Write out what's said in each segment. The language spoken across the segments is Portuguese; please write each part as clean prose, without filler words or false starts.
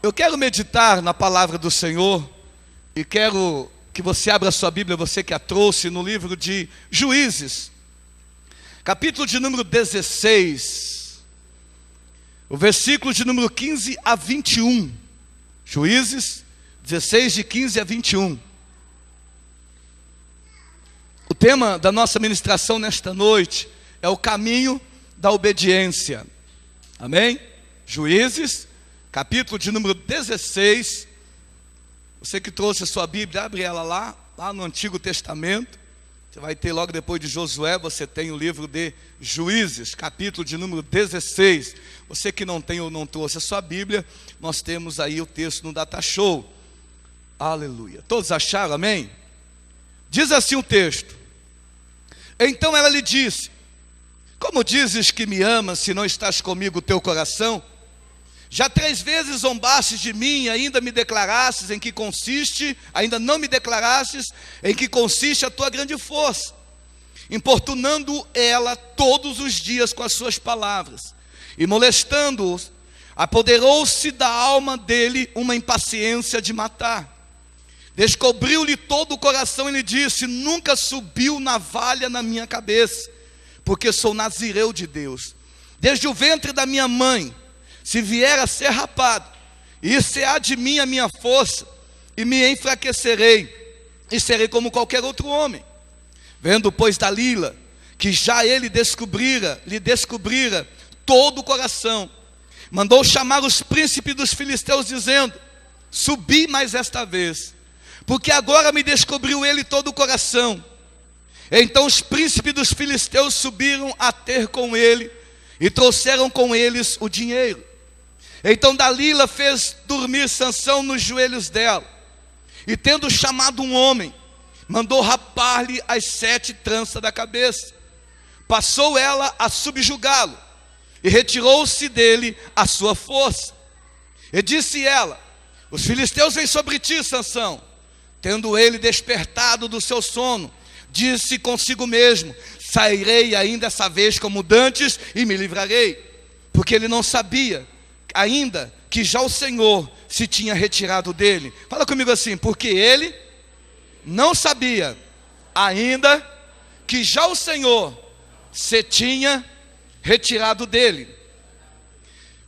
Eu quero meditar na palavra do Senhor e quero que você abra a sua Bíblia, você que a trouxe, no livro de Juízes, capítulo de número 16, o versículo de número 15 a 21. Juízes 16, de 15 a 21. O tema da nossa ministração nesta noite é o caminho da obediência. Amém? Juízes, capítulo de número 16. Você que trouxe a sua Bíblia, abre ela lá no Antigo Testamento. Você vai ter logo depois de Josué, você tem o livro de Juízes, capítulo de número 16. Você que não tem ou não trouxe a sua Bíblia, nós temos aí o texto no Data Show. Aleluia. Todos acharam, amém? Diz assim o texto: então ela lhe disse: como dizes que me amas, se não estás comigo o teu coração? Já 3 vezes zombastes de mim e ainda me declarastes em que consiste, ainda não me declarastes em que consiste a tua grande força, importunando ela todos os dias com as suas palavras, e molestando-os, apoderou-se da alma dele uma impaciência de matar. Descobriu-lhe todo o coração e lhe disse: nunca subiu navalha na minha cabeça, porque sou nazireu de Deus, desde o ventre da minha mãe. Se vier a ser rapado, e será de mim a minha força, e me enfraquecerei, e serei como qualquer outro homem. Vendo, pois, Dalila, que já ele lhe descobrira todo o coração, mandou chamar os príncipes dos filisteus, dizendo: subi mais esta vez, porque agora me descobriu ele todo o coração. Então os príncipes dos filisteus subiram a ter com ele, e trouxeram com eles o dinheiro. Então Dalila fez dormir Sansão nos joelhos dela, e tendo chamado um homem, mandou rapar-lhe as 7 tranças da cabeça. Passou ela a subjugá-lo, e retirou-se dele a sua força. E disse ela: os filisteus vêm sobre ti, Sansão. Tendo ele despertado do seu sono, disse consigo mesmo: sairei ainda essa vez como dantes e me livrarei. Porque ele não sabia ainda que já o Senhor se tinha retirado dele. Fala comigo assim: porque ele não sabia ainda que já o Senhor se tinha retirado dele.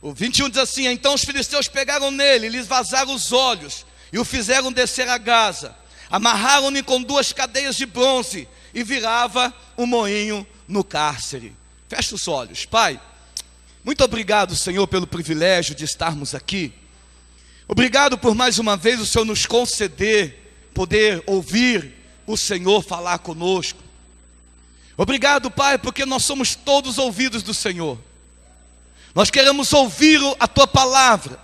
O 21 diz assim: então os filisteus pegaram nele, lhes vazaram os olhos, e o fizeram descer a Gaza. Amarraram-no com 2 cadeias de bronze, e virava um moinho no cárcere. Fecha os olhos. Pai, muito obrigado, Senhor, pelo privilégio de estarmos aqui. Obrigado por mais uma vez o Senhor nos conceder poder ouvir o Senhor falar conosco. Obrigado, Pai, porque nós somos todos ouvidos do Senhor. Nós queremos ouvir a Tua palavra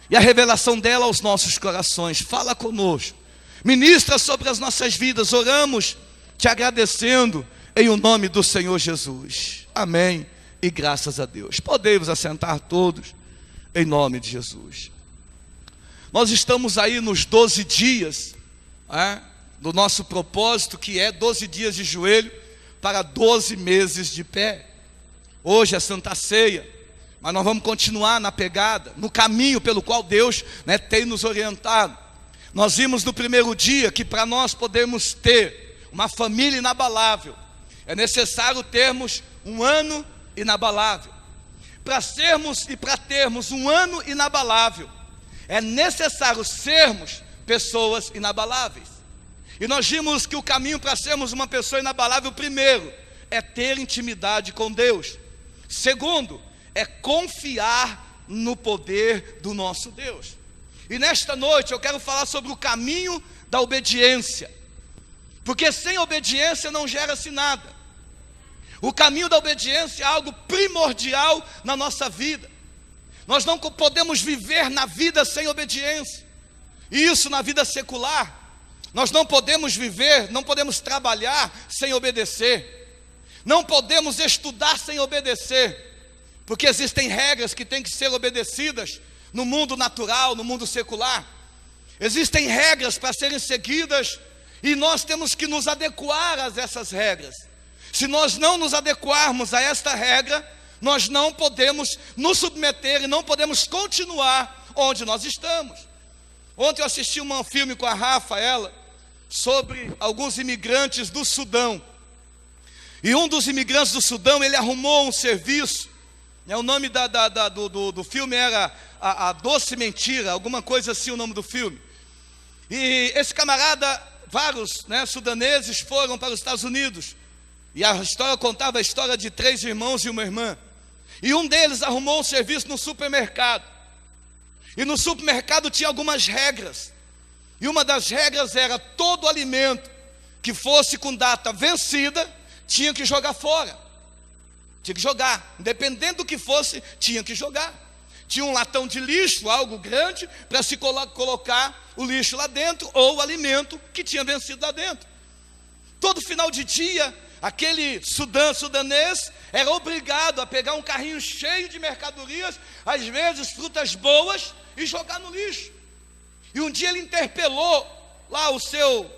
e a revelação dela aos nossos corações. Fala conosco, ministra sobre as nossas vidas. Oramos te agradecendo em o nome do Senhor Jesus. Amém. E graças a Deus. Podemos assentar todos em nome de Jesus. Nós estamos aí nos 12 dias do nosso propósito, que é 12 dias de joelho para 12 meses de pé. Hoje é Santa Ceia, mas nós vamos continuar na pegada, no caminho pelo qual Deus tem nos orientado. Nós vimos no primeiro dia que para nós podermos ter uma família inabalável, é necessário termos um ano inabalável. Para sermos e para termos um ano inabalável, é necessário sermos pessoas inabaláveis. E nós vimos que o caminho para sermos uma pessoa inabalável, primeiro, é ter intimidade com Deus. Segundo, é confiar no poder do nosso Deus. E nesta noite eu quero falar sobre o caminho da obediência, porque sem obediência não gera-se nada. O caminho da obediência é algo primordial na nossa vida. Nós não podemos viver na vida sem obediência. E isso na vida secular. Nós não podemos viver, não podemos trabalhar sem obedecer. Não podemos estudar sem obedecer. Porque existem regras que têm que ser obedecidas no mundo natural, no mundo secular. Existem regras para serem seguidas e nós temos que nos adequar a essas regras. Se nós não nos adequarmos a esta regra, nós não podemos nos submeter e não podemos continuar onde nós estamos. Ontem eu assisti um filme com a Rafaela sobre alguns imigrantes do Sudão. E um dos imigrantes do Sudão, ele arrumou um serviço. O nome do filme era a Doce Mentira, alguma coisa assim o nome do filme. E esse camarada, vários sudaneses foram para os Estados Unidos. E a história contava a história de 3 irmãos e uma irmã. E um deles arrumou um serviço no supermercado. E no supermercado tinha algumas regras. E uma das regras era: todo alimento que fosse com data vencida, tinha que jogar fora. Tinha que jogar, independente do que fosse, tinha que jogar. Tinha um latão de lixo, algo grande, para se colocar o lixo lá dentro, ou o alimento que tinha vencido lá dentro. Todo final de dia, aquele sudanês era obrigado a pegar um carrinho cheio de mercadorias, às vezes frutas boas, e jogar no lixo. E um dia ele interpelou lá o seu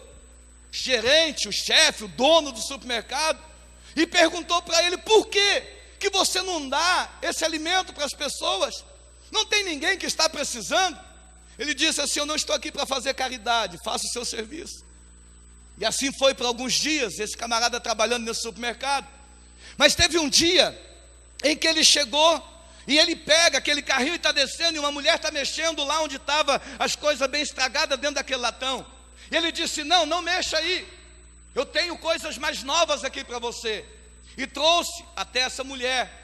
gerente, o chefe, o dono do supermercado, e perguntou para ele: por que você não dá esse alimento para as pessoas? Não tem ninguém que está precisando? Ele disse assim: eu não estou aqui para fazer caridade, faça o seu serviço. E assim foi por alguns dias, esse camarada trabalhando nesse supermercado. Mas teve um dia em que ele chegou e ele pega aquele carrinho e está descendo, e uma mulher está mexendo lá onde estavam as coisas bem estragadas dentro daquele latão. E ele disse: não mexa aí, eu tenho coisas mais novas aqui para você. E trouxe até essa mulher.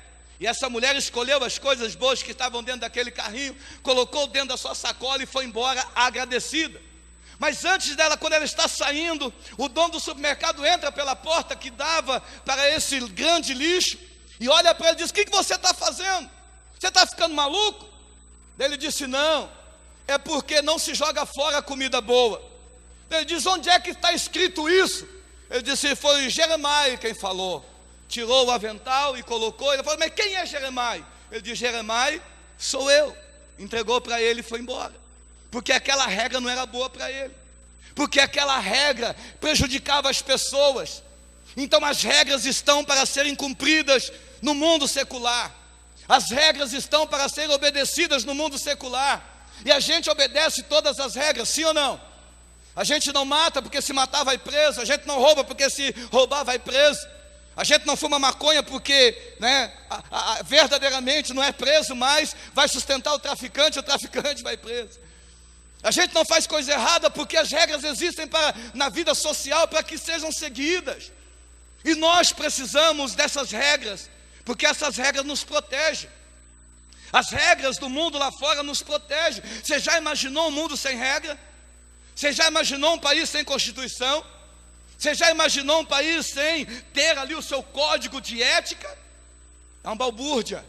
E essa mulher escolheu as coisas boas que estavam dentro daquele carrinho, colocou dentro da sua sacola e foi embora agradecida. Mas antes dela, quando ela está saindo, o dono do supermercado entra pela porta que dava para esse grande lixo e olha para ele e diz: o que você está fazendo? Você está ficando maluco? Ele disse: não, é porque não se joga fora comida boa. Ele diz: onde é que está escrito isso? Ele disse: foi Jeremias quem falou. Tirou o avental e colocou. Ele falou: mas quem é Jeremias? Ele disse: Jeremias sou eu. Entregou para ele e foi embora. Porque aquela regra não era boa para ele. Porque aquela regra prejudicava as pessoas. Então as regras estão para serem cumpridas no mundo secular. As regras estão para serem obedecidas no mundo secular. E a gente obedece todas as regras, sim ou não? A gente não mata porque se matar vai preso. A gente não rouba porque se roubar vai preso. A gente não fuma maconha porque verdadeiramente não é preso, mas vai sustentar o traficante vai preso. A gente não faz coisa errada porque as regras existem na vida social para que sejam seguidas. E nós precisamos dessas regras, porque essas regras nos protegem. As regras do mundo lá fora nos protegem. Você já imaginou um mundo sem regra? Você já imaginou um país sem Constituição? Você já imaginou um país sem ter ali o seu código de ética? É uma balbúrdia.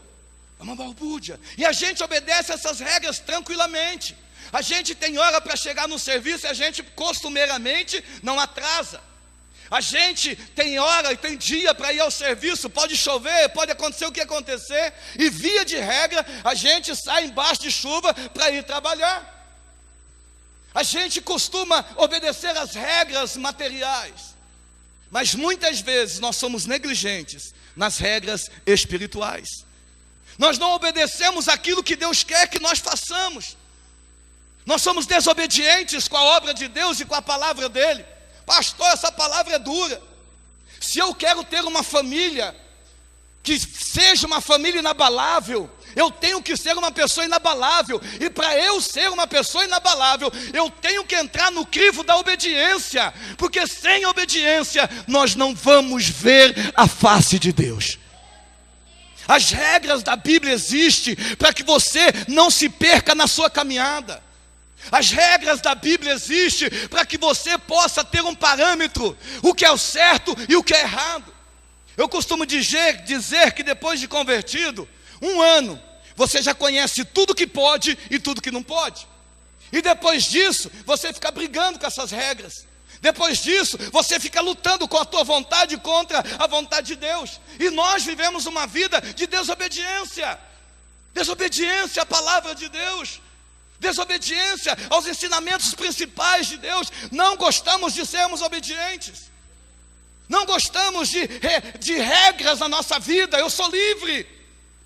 E a gente obedece essas regras tranquilamente. A gente tem hora para chegar no serviço e a gente costumeiramente não atrasa. A gente tem hora e tem dia para ir ao serviço. Pode chover, pode acontecer o que acontecer, e via de regra a gente sai embaixo de chuva para ir trabalhar. A gente costuma obedecer às regras materiais, mas muitas vezes nós somos negligentes nas regras espirituais. Nós não obedecemos aquilo que Deus quer que nós façamos. Nós somos desobedientes com a obra de Deus e com a palavra dele. Pastor, essa palavra é dura. Se eu quero ter uma família que seja uma família inabalável, eu tenho que ser uma pessoa inabalável. E para eu ser uma pessoa inabalável, eu tenho que entrar no crivo da obediência. Porque sem obediência, nós não vamos ver a face de Deus. As regras da Bíblia existem para que você não se perca na sua caminhada. As regras da Bíblia existem para que você possa ter um parâmetro, o que é o certo e o que é errado. Eu costumo dizer que depois de convertido, 1 ano, você já conhece tudo que pode e tudo que não pode. E depois disso, você fica brigando com essas regras. Depois disso, você fica lutando com a tua vontade contra a vontade de Deus. E nós vivemos uma vida de desobediência. Desobediência à palavra de Deus. Desobediência aos ensinamentos principais de Deus. Não gostamos de sermos obedientes. Não gostamos de regras na nossa vida. Eu sou livre.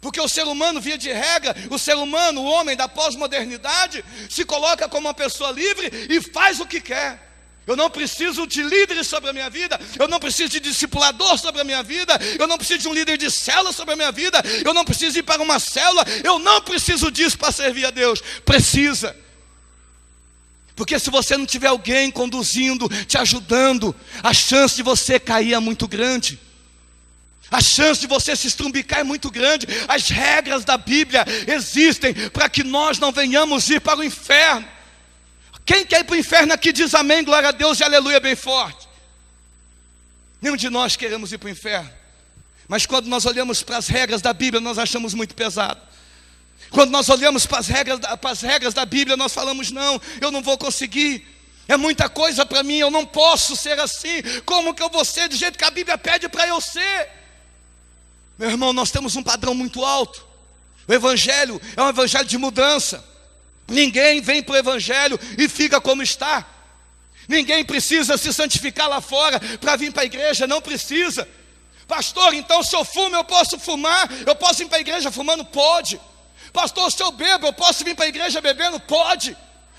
Porque o ser humano, via de regra, o ser humano, o homem da pós-modernidade, se coloca como uma pessoa livre e faz o que quer. Eu não preciso de líderes sobre a minha vida, eu não preciso de discipulador sobre a minha vida, eu não preciso de um líder de célula sobre a minha vida, eu não preciso ir para uma célula, eu não preciso disso para servir a Deus. Precisa. Porque se você não tiver alguém conduzindo, te ajudando, a chance de você cair é muito grande. A chance de você se estrumbicar é muito grande. As regras da Bíblia existem para que nós não venhamos ir para o inferno. Quem quer ir para o inferno aqui diz amém, glória a Deus e aleluia bem forte. Nenhum de nós queremos ir para o inferno. Mas quando nós olhamos para as regras da Bíblia, nós achamos muito pesado. Quando nós olhamos para as regras da Bíblia, nós falamos, não, eu não vou conseguir. É muita coisa para mim, eu não posso ser assim. Como que eu vou ser do jeito que a Bíblia pede para eu ser? Meu irmão, nós temos um padrão muito alto. O Evangelho é um Evangelho de mudança. Ninguém vem para o Evangelho e fica como está. Ninguém precisa se santificar lá fora para vir para a igreja, não precisa. Pastor, então se eu fumo, eu posso fumar? Eu posso ir para a igreja fumando? Pode. Pastor, se eu bebo, eu posso vir para a igreja bebendo? Pode.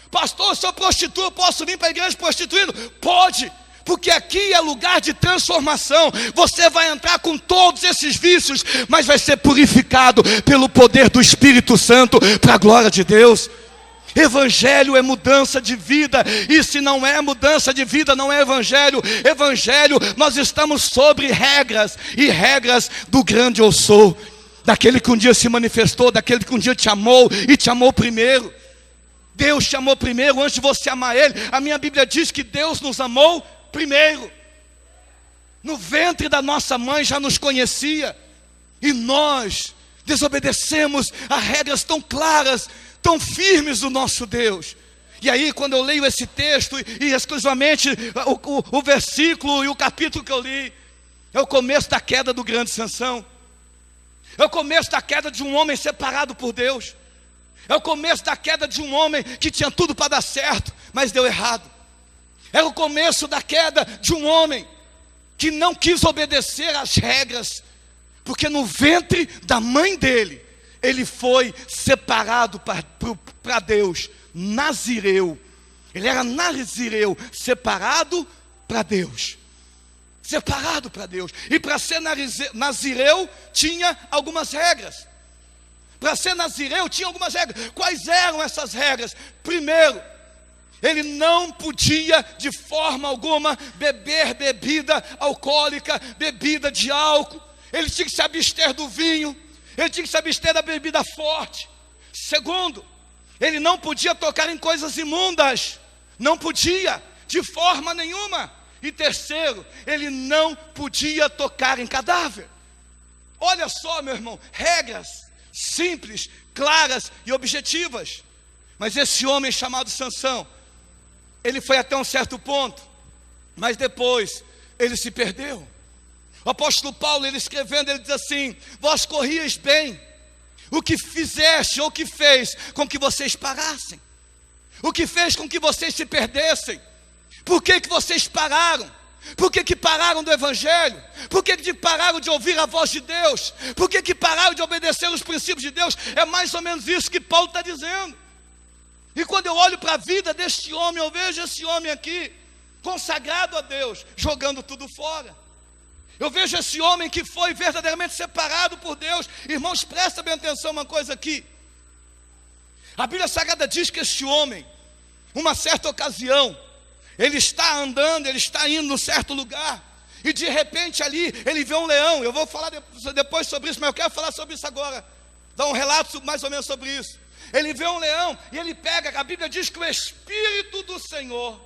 Pastor, se eu prostituo, eu posso vir para a igreja prostituindo? Pode. Porque aqui é lugar de transformação. Você vai entrar com todos esses vícios, mas vai ser purificado pelo poder do Espírito Santo, para a glória de Deus. Evangelho é mudança de vida. E se não é mudança de vida, não é evangelho. Evangelho, nós estamos sobre regras. E regras do grande eu sou, daquele que um dia se manifestou, daquele que um dia te amou e te amou primeiro. Deus te amou primeiro antes de você amar Ele. A minha Bíblia diz que Deus nos amou primeiro. No ventre da nossa mãe já nos conhecia. E nós desobedecemos a regras tão claras, tão firmes do nosso Deus. E aí quando eu leio esse texto, e exclusivamente o versículo e o capítulo que eu li, é o começo da queda do grande Sansão. É o começo da queda de um homem separado por Deus. É o começo da queda de um homem que tinha tudo para dar certo, mas deu errado. É o começo da queda de um homem que não quis obedecer às regras, porque no ventre da mãe dele, ele foi separado para Deus, nazireu. Ele era nazireu, separado para Deus. Separado para Deus. E para ser nazireu, tinha algumas regras. Para ser nazireu, tinha algumas regras. Quais eram essas regras? Primeiro, ele não podia de forma alguma beber bebida alcoólica, bebida de álcool. Ele tinha que se abster do vinho, ele tinha que se abster da bebida forte. Segundo, ele não podia tocar em coisas imundas, não podia, de forma nenhuma. E terceiro, ele não podia tocar em cadáver. Olha só, meu irmão, regras simples, claras e objetivas. Mas esse homem chamado Sansão, ele foi até um certo ponto, mas depois ele se perdeu. O apóstolo Paulo, ele escrevendo, ele diz assim: vós corrieis bem, o que fizeste ou o que fez com que vocês parassem? O que fez com que vocês se perdessem? Por que vocês pararam? Por que pararam do Evangelho? Por que pararam de ouvir a voz de Deus? Por que pararam de obedecer os princípios de Deus? É mais ou menos isso que Paulo está dizendo. E quando eu olho para a vida deste homem, eu vejo esse homem aqui, consagrado a Deus, jogando tudo fora. Eu vejo esse homem que foi verdadeiramente separado por Deus. Irmãos, presta bem atenção uma coisa aqui. A Bíblia Sagrada diz que este homem, uma certa ocasião, ele está andando, ele está indo num certo lugar, e de repente ali, ele vê um leão. Eu vou falar depois sobre isso, mas eu quero falar sobre isso agora, dar um relato mais ou menos sobre isso. Ele vê um leão, e ele pega, a Bíblia diz que o Espírito do Senhor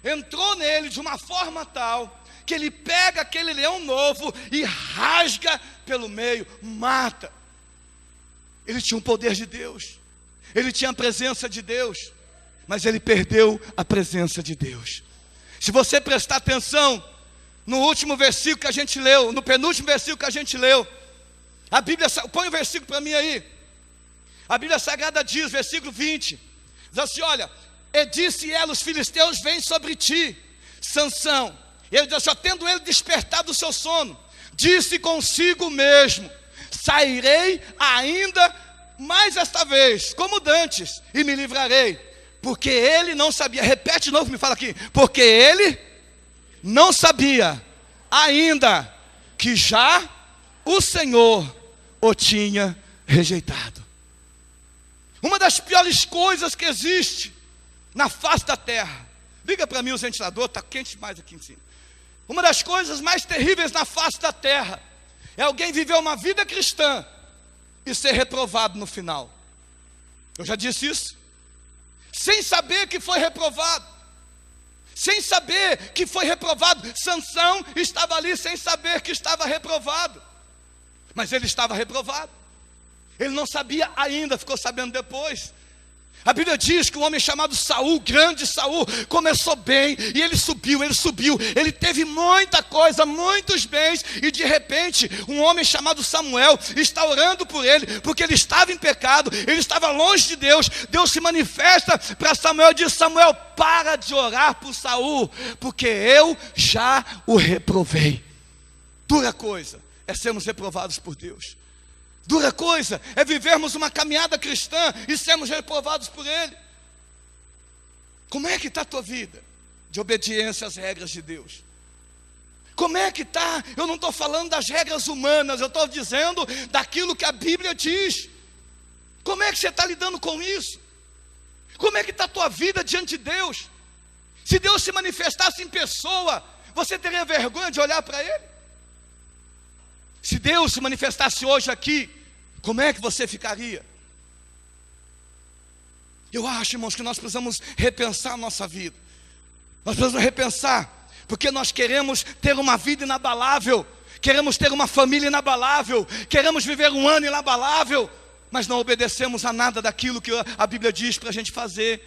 entrou nele de uma forma tal, que ele pega aquele leão novo, e rasga pelo meio, mata. Ele tinha o poder de Deus, ele tinha a presença de Deus, mas ele perdeu a presença de Deus. Se você prestar atenção no último versículo que a gente leu, no penúltimo versículo que a gente leu, a Bíblia, põe o versículo para mim aí. A Bíblia Sagrada diz, versículo 20, diz assim: olha, e disse ela, os filisteus vêm sobre ti, Sansão. E ele diz assim: ó, tendo ele despertado do seu sono, disse consigo mesmo: sairei ainda mais esta vez, como dantes, e me livrarei, porque ele não sabia. Repete de novo, me fala aqui. Porque ele não sabia ainda que já o Senhor o tinha rejeitado. Uma das piores coisas que existe na face da terra. Liga para mim o ventilador, está quente demais aqui em cima. Uma das coisas mais terríveis na face da terra é alguém viver uma vida cristã e ser reprovado no final. Eu já disse isso. Sem saber que foi reprovado. Sem saber que foi reprovado. Sansão estava ali sem saber que estava reprovado. Mas ele estava reprovado. Ele não sabia ainda, ficou sabendo depois. A Bíblia diz que um homem chamado Saul, grande Saul, começou bem, e ele subiu, ele teve muita coisa, muitos bens, e de repente, um homem chamado Samuel está orando por ele, porque ele estava em pecado, ele estava longe de Deus. Deus se manifesta para Samuel e diz: Samuel, para de orar por Saul, porque eu já o reprovei. Dura coisa é sermos reprovados por Deus. Dura coisa é vivermos uma caminhada cristã e sermos reprovados por Ele. Como é que está a tua vida de obediência às regras de Deus? Como é que está? Eu não estou falando das regras humanas, eu estou dizendo daquilo que a Bíblia diz. Como é que você está lidando com isso? Como é que está a tua vida diante de Deus? Se Deus se manifestasse em pessoa, você teria vergonha de olhar para Ele? Se Deus se manifestasse hoje aqui, como é que você ficaria? Eu acho, irmãos, que nós precisamos repensar a nossa vida. Nós precisamos repensar, porque nós queremos ter uma vida inabalável, queremos ter uma família inabalável, queremos viver um ano inabalável, mas não obedecemos a nada daquilo que a Bíblia diz para a gente fazer.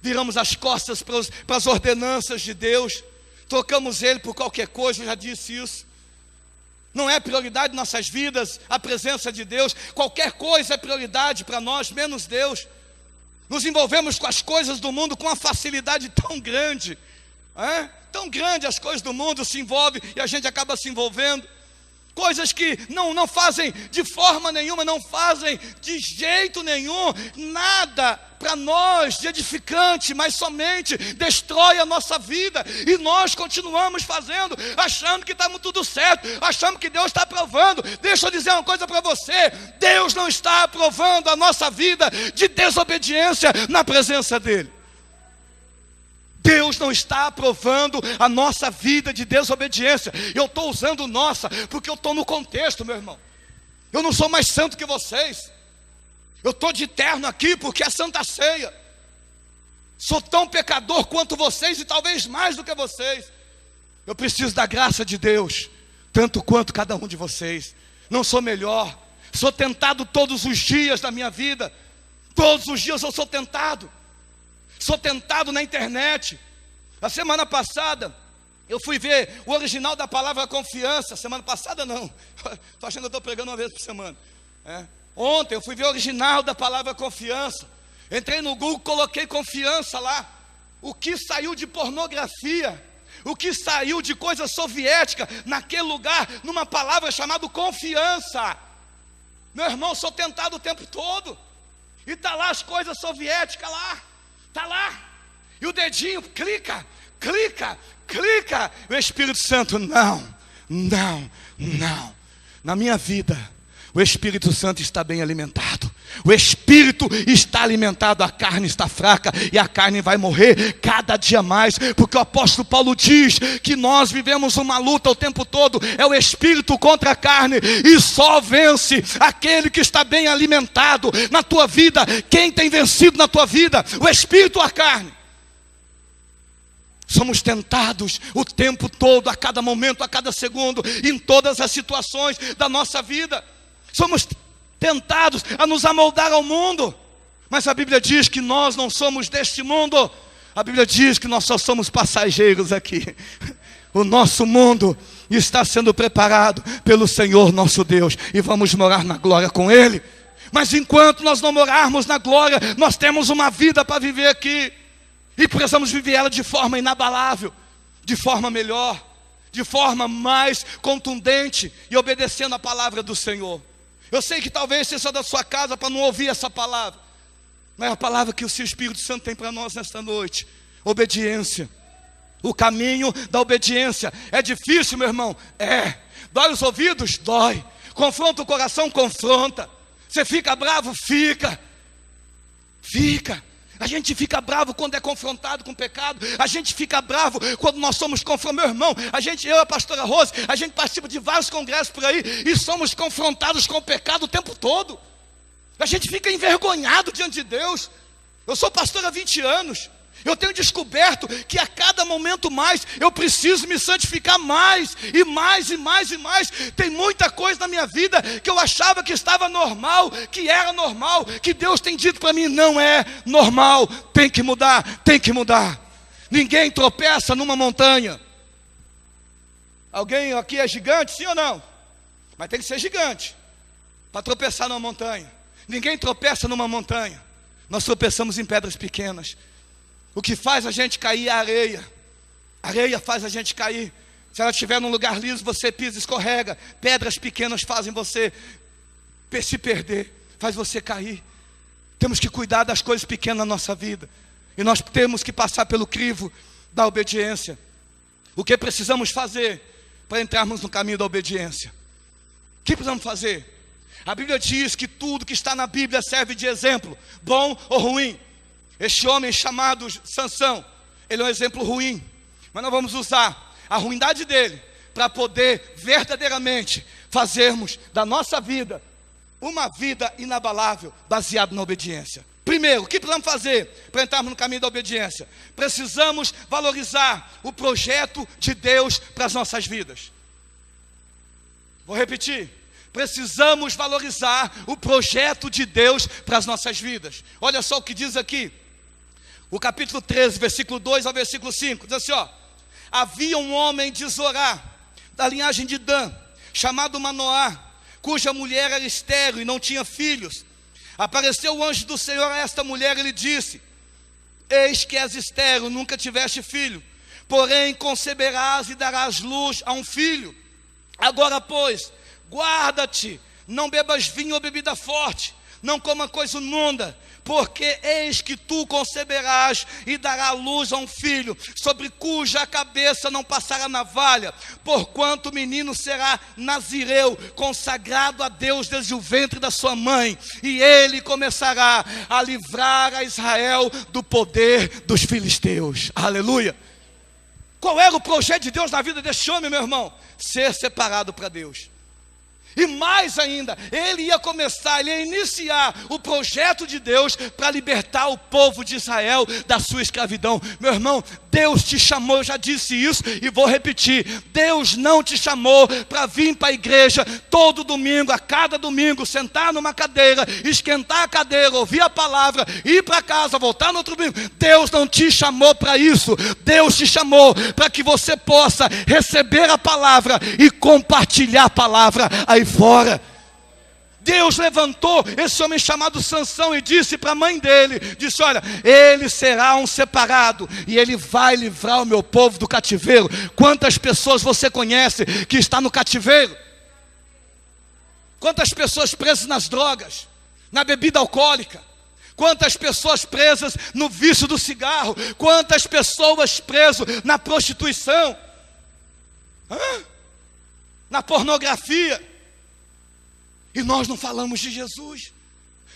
Viramos as costas para as ordenanças de Deus, trocamos Ele por qualquer coisa. Eu já disse isso. Não é prioridade em nossas vidas a presença de Deus. Qualquer coisa é prioridade para nós, menos Deus. Nos envolvemos com as coisas do mundo com uma facilidade tão grande. Tão grande as coisas do mundo, se envolve e a gente acaba se envolvendo. Coisas que não fazem de forma nenhuma, não fazem de jeito nenhum nada para nós de edificante, mas somente destrói a nossa vida. E nós continuamos fazendo, achando que está tudo certo, achando que Deus está aprovando. Deixa eu dizer uma coisa para você: Deus não está aprovando a nossa vida de desobediência na presença dEle. Deus não está aprovando a nossa vida de desobediência. Eu estou usando nossa, porque eu estou no contexto, meu irmão. Eu não sou mais santo que vocês. Eu estou de terno aqui porque é Santa Ceia. Sou tão pecador quanto vocês e talvez mais do que vocês. Eu preciso da graça de Deus, tanto quanto cada um de vocês. Não sou melhor. Sou tentado todos os dias da minha vida. Todos os dias eu sou tentado. Sou tentado na internet. A semana passada eu fui ver o original da palavra confiança. Semana passada não. Estou achando que eu estou pregando uma vez por semana. Ontem eu fui ver o original da palavra confiança. Entrei no Google, coloquei confiança lá. O que saiu de pornografia, o que saiu de coisa soviética naquele lugar, numa palavra chamada confiança. Meu irmão, sou tentado o tempo todo. E está lá as coisas soviéticas lá. Está lá, e o dedinho clica. O Espírito Santo, não. Na minha vida, o Espírito Santo está bem alimentado. O Espírito está alimentado, a carne está fraca, e a carne vai morrer cada dia mais, porque o apóstolo Paulo diz que nós vivemos uma luta o tempo todo, é o Espírito contra a carne, e só vence aquele que está bem alimentado. Na tua vida, quem tem vencido na tua vida? O Espírito ou a carne? Somos tentados o tempo todo, a cada momento, a cada segundo, em todas as situações da nossa vida. Somos tentados a nos amoldar ao mundo, mas a Bíblia diz que nós não somos deste mundo. A Bíblia diz que nós só somos passageiros aqui. O nosso mundo está sendo preparado pelo Senhor nosso Deus, e vamos morar na glória com Ele. Mas enquanto nós não morarmos na glória, nós temos uma vida para viver aqui, e precisamos viver ela de forma inabalável, de forma melhor, de forma mais contundente e obedecendo a palavra do Senhor. Eu sei que talvez você saiu da sua casa para não ouvir essa palavra, mas é a palavra que o seu Espírito Santo tem para nós nesta noite: obediência. O caminho da obediência é difícil, meu irmão? É. Dói os ouvidos? Dói. Confronta o coração? Confronta. Você fica bravo? Fica. A gente fica bravo quando é confrontado com o pecado. A gente fica bravo quando nós somos confrontados. Meu irmão, eu e a pastora Rose, a gente participa de vários congressos por aí e somos confrontados com o pecado o tempo todo. A gente fica envergonhado diante de Deus. Eu sou pastor há 20 anos. Eu tenho descoberto que a cada momento mais eu preciso me santificar mais e mais e mais e mais. Tem muita coisa na minha vida que eu achava que estava normal, que era normal, que Deus tem dito para mim: não é normal, tem que mudar, tem que mudar. Ninguém tropeça numa montanha. Alguém aqui é gigante, sim ou não? Mas tem que ser gigante para tropeçar numa montanha. Ninguém tropeça numa montanha. Nós tropeçamos em pedras pequenas. O que faz a gente cair é a areia. A areia faz a gente cair. Se ela estiver num lugar liso, você pisa, escorrega. Pedras pequenas fazem você se perder, faz você cair. Temos que cuidar das coisas pequenas na nossa vida. E nós temos que passar pelo crivo da obediência. O que precisamos fazer para entrarmos no caminho da obediência? O que precisamos fazer? A Bíblia diz que tudo que está na Bíblia serve de exemplo, bom ou ruim. Este homem chamado Sansão, ele é um exemplo ruim, mas nós vamos usar a ruindade dele para poder verdadeiramente fazermos da nossa vida uma vida inabalável, baseada na obediência. Primeiro, o que precisamos fazer para entrarmos no caminho da obediência? Precisamos valorizar o projeto de Deus para as nossas vidas. Vou repetir. Precisamos valorizar o projeto de Deus para as nossas vidas. Olha só o que diz aqui. O capítulo 13, versículo 2 ao versículo 5, diz assim, ó: havia um homem de Zorá, da linhagem de Dan, chamado Manoá, cuja mulher era estéril e não tinha filhos. Apareceu o anjo do Senhor a esta mulher e lhe disse: eis que és estéril, nunca tiveste filho, porém conceberás e darás luz a um filho. Agora, pois, guarda-te, não bebas vinho ou bebida forte, não coma coisa imunda, porque eis que tu conceberás e dará luz a um filho, sobre cuja cabeça não passará navalha, porquanto o menino será nazireu, consagrado a Deus desde o ventre da sua mãe, e ele começará a livrar a Israel do poder dos filisteus. Aleluia! Qual era o projeto de Deus na vida deste homem, meu irmão? Ser separado para Deus. E mais ainda, ele ia iniciar o projeto de Deus para libertar o povo de Israel da sua escravidão. Meu irmão, Deus te chamou, eu já disse isso e vou repetir: Deus não te chamou para vir para a igreja todo domingo, a cada domingo, sentar numa cadeira, esquentar a cadeira, ouvir a palavra, ir para casa, voltar no outro domingo. Deus não te chamou para isso. Deus te chamou para que você possa receber a palavra e compartilhar a palavra aí fora. Deus levantou esse homem chamado Sansão e disse para a mãe dele, disse: olha, ele será um separado e ele vai livrar o meu povo do cativeiro. Quantas pessoas você conhece que está no cativeiro? Quantas pessoas presas nas drogas, na bebida alcoólica? Quantas pessoas presas no vício do cigarro? Quantas pessoas presas na prostituição? Na pornografia? E nós não falamos de Jesus,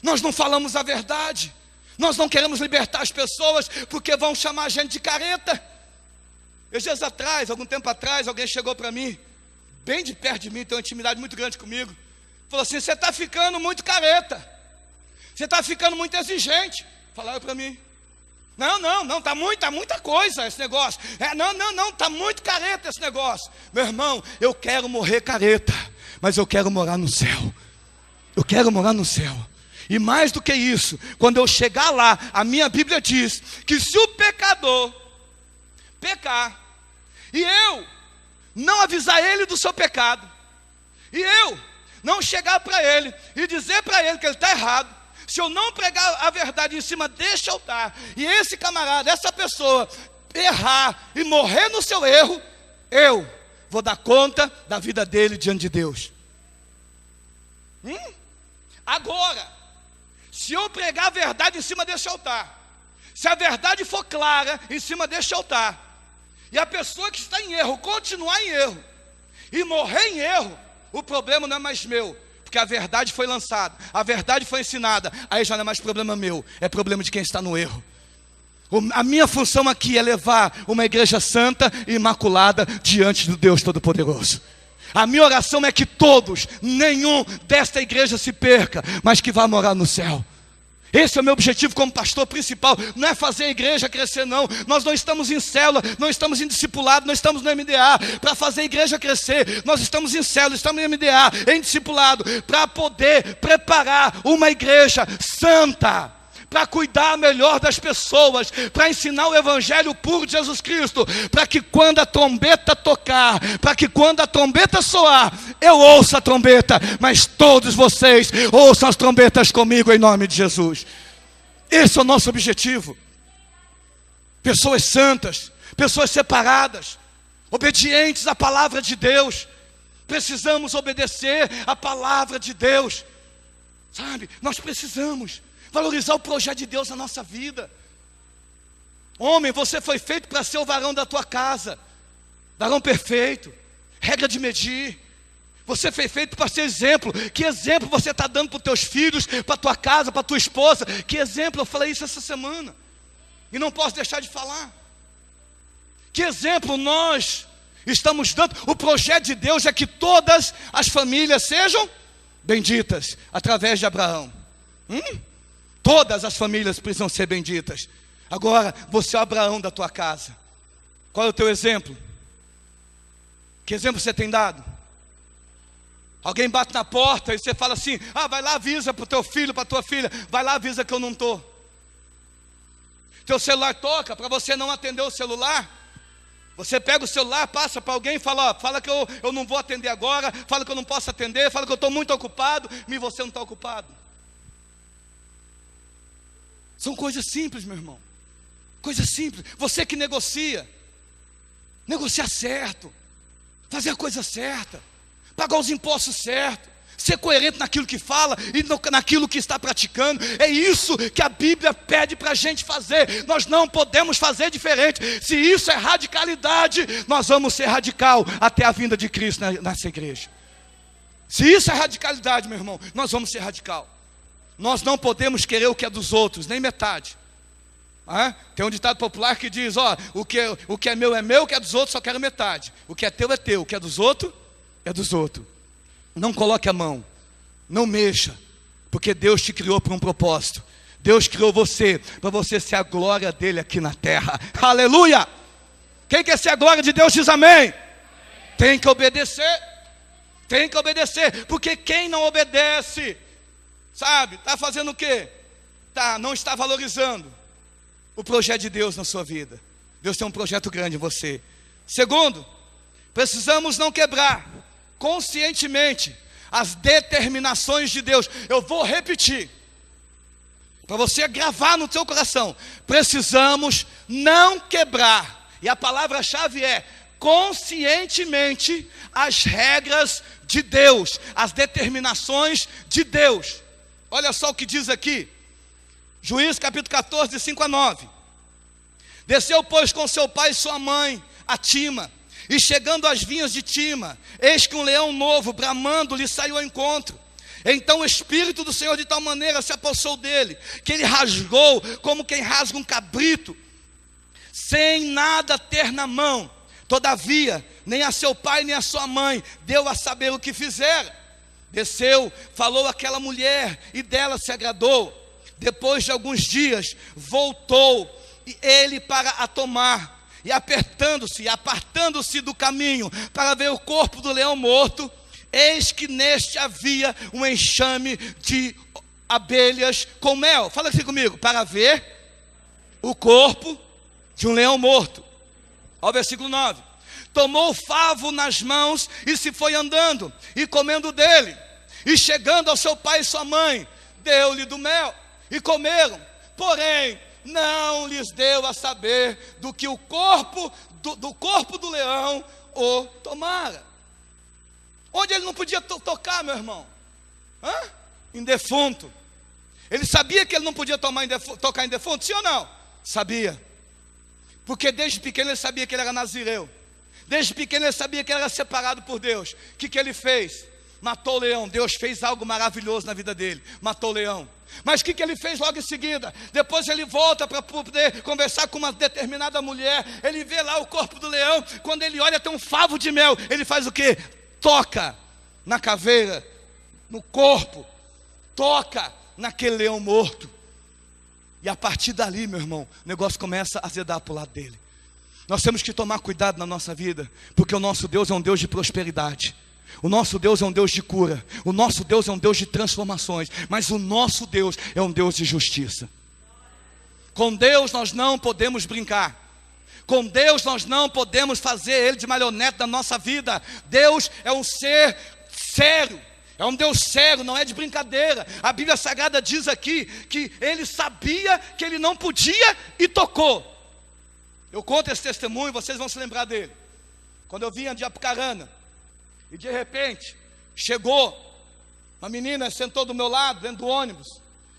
nós não falamos a verdade, nós não queremos libertar as pessoas, porque vão chamar a gente de careta. Dias atrás, algum tempo atrás, alguém chegou para mim, bem de perto de mim, tem uma intimidade muito grande comigo, falou assim: você está ficando muito careta, você está ficando muito exigente. Falaram para mim: não, está muita coisa esse negócio, não, está muito careta esse negócio. Meu irmão, eu quero morrer careta, mas eu quero morar no céu. Eu quero morar no céu. E mais do que isso, quando eu chegar lá, a minha Bíblia diz que se o pecador pecar e eu não avisar ele do seu pecado, e eu não chegar para ele e dizer para ele que ele está errado, se eu não pregar a verdade em cima deste altar, e esse camarada, essa pessoa errar e morrer no seu erro, eu vou dar conta da vida dele diante de Deus. Agora, se eu pregar a verdade em cima desse altar, se a verdade for clara em cima deste altar, e a pessoa que está em erro continuar em erro, e morrer em erro, o problema não é mais meu, porque a verdade foi lançada, a verdade foi ensinada, aí já não é mais problema meu, é problema de quem está no erro. A minha função aqui é levar uma igreja santa e imaculada diante do Deus Todo-Poderoso. A minha oração é que todos, nenhum desta igreja se perca, mas que vá morar no céu. Esse é o meu objetivo como pastor principal. Não é fazer a igreja crescer, não. Nós não estamos em célula, não estamos em discipulado, não estamos no MDA para fazer a igreja crescer. Nós estamos em célula, estamos no MDA, em discipulado, para poder preparar uma igreja santa, para cuidar melhor das pessoas, para ensinar o evangelho puro de Jesus Cristo, para que quando a trombeta tocar, para que quando a trombeta soar, eu ouça a trombeta, mas todos vocês ouçam as trombetas comigo em nome de Jesus. Esse é o nosso objetivo. Pessoas santas, pessoas separadas, obedientes à palavra de Deus. Precisamos obedecer à palavra de Deus, sabe? Nós precisamos valorizar o projeto de Deus na nossa vida. Homem, você foi feito para ser o varão da tua casa, varão perfeito, regra de medir. Você foi feito para ser exemplo. Que exemplo você está dando para os teus filhos, para a tua casa, para a tua esposa? Que exemplo? Eu falei isso essa semana e não posso deixar de falar. Que exemplo nós estamos dando? O projeto de Deus é que todas as famílias sejam benditas através de Abraão. Todas as famílias precisam ser benditas. Agora, você é o Abraão da tua casa. Qual é o teu exemplo? Que exemplo você tem dado? Alguém bate na porta e você fala assim: vai lá, avisa para o teu filho, para a tua filha, vai lá, avisa que eu não estou. Teu celular toca, para você não atender o celular, você pega o celular, passa para alguém e fala: fala que eu não vou atender agora, fala que eu não posso atender, fala que eu estou muito ocupado, e você não está ocupado. São coisas simples, meu irmão. Coisas simples. Você que negocia certo, fazer a coisa certa, pagar os impostos certos, ser coerente naquilo que fala e naquilo que está praticando. É isso que a Bíblia pede para a gente fazer. Nós não podemos fazer diferente. Se isso é radicalidade, nós vamos ser radical até a vinda de Cristo nessa igreja. Se isso é radicalidade, meu irmão, nós vamos ser radical. Nós não podemos querer o que é dos outros, nem metade. Tem um ditado popular que diz: o que é meu, o que é dos outros só quero metade. O que é teu, o que é dos outros, é dos outros. Não coloque a mão, não mexa, porque Deus te criou para um propósito. Deus criou você, para você ser a glória dele aqui na terra. Aleluia! Quem quer ser a glória de Deus diz amém. Tem que obedecer, porque quem não obedece, sabe, está fazendo o quê? Não está valorizando o projeto de Deus na sua vida. Deus tem um projeto grande em você. Segundo, precisamos não quebrar conscientemente as determinações de Deus. Eu vou repetir, para você gravar no seu coração. Precisamos não quebrar, e a palavra-chave é conscientemente, as regras de Deus, as determinações de Deus. Olha só o que diz aqui, Juízes capítulo 14, de 5 a 9. Desceu, pois, com seu pai e sua mãe a Tima, e chegando às vinhas de Tima, eis que um leão novo, bramando, lhe saiu ao encontro. Então o Espírito do Senhor de tal maneira se apossou dele, que ele rasgou como quem rasga um cabrito, sem nada ter na mão. Todavia, nem a seu pai nem a sua mãe deu a saber o que fizera. Desceu, falou àquela mulher, e dela se agradou. Depois de alguns dias, voltou e ele para a tomar, e apartando-se do caminho, para ver o corpo do leão morto, eis que neste havia um enxame de abelhas com mel. Fala assim comigo: para ver o corpo de um leão morto. Olha o versículo 9. Tomou o favo nas mãos e se foi andando e comendo dele, e chegando ao seu pai e sua mãe, deu-lhe do mel e comeram. Porém, não lhes deu a saber do que o corpo do leão o tomara. Onde ele não podia tocar, meu irmão? Em defunto. Ele sabia que ele não podia tocar em defunto, sim ou não? Sabia. Porque desde pequeno ele sabia que ele era nazireu. Desde pequeno ele sabia que ele era separado por Deus. O que ele fez? Matou o leão. Deus fez algo maravilhoso na vida dele. Matou o leão. Mas o que ele fez logo em seguida? Depois ele volta para poder conversar com uma determinada mulher. Ele vê lá o corpo do leão. Quando ele olha, tem um favo de mel. Ele faz o quê? Toca na caveira, no corpo. Toca naquele leão morto. E a partir dali, meu irmão, o negócio começa a azedar para o lado dele. Nós temos que tomar cuidado na nossa vida, porque o nosso Deus é um Deus de prosperidade. O nosso Deus é um Deus de cura. O nosso Deus é um Deus de transformações. Mas o nosso Deus é um Deus de justiça. Com Deus nós não podemos brincar. Com Deus nós não podemos fazer Ele de marionete da nossa vida. Deus é um ser sério. É um Deus sério, não é de brincadeira. A Bíblia Sagrada diz aqui que Ele sabia que Ele não podia e tocou. Eu conto esse testemunho, vocês vão se lembrar dele. Quando eu vinha de Apucarana, e de repente, chegou uma menina, sentou do meu lado, dentro do ônibus.